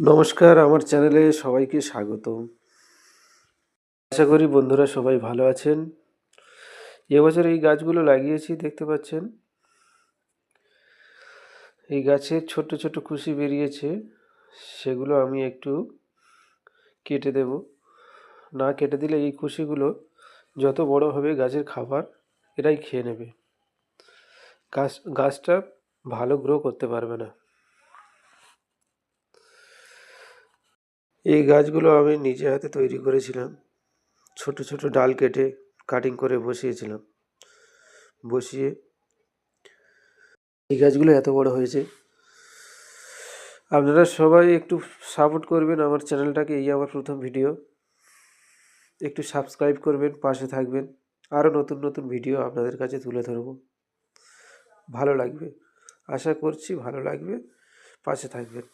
নমস্কার, আমার চ্যানেলে সবাইকে স্বাগতম। আশা করি বন্ধুরা সবাই ভালো আছেন। এবছর এই গাছগুলো লাগিয়েছি দেখতে পাচ্ছেন। এই গাছের ছোট ছোট কুশি বেরিয়েছে, সেগুলো আমি একটু কেটে দেব। না কেটে দিলে এই কুশিগুলো যত বড় হবে গাছের খাবার এরাই খেয়ে নেবে। গাছটা ভালো গ্রো করতে পারবে না। এই গাছগুলো আমি নিজে হাতে তৈরি করেছিলাম। ছোট ছোট ডাল কেটে কাটিং করে বসিয়েছিলাম। বসিয়ে এই গাছগুলো এত বড় হয়েছে। আপনারা সবাই একটু সাপোর্ট করবেন আমার চ্যানেলটাকে। এই আমার প্রথম ভিডিও, একটু সাবস্ক্রাইব করবেন, পাশে থাকবেন। আরও নতুন নতুন ভিডিও আপনাদের কাছে তুলে ধরবো, ভালো লাগবে, আশা করছি ভালো লাগবে, পাশে থাকবেন।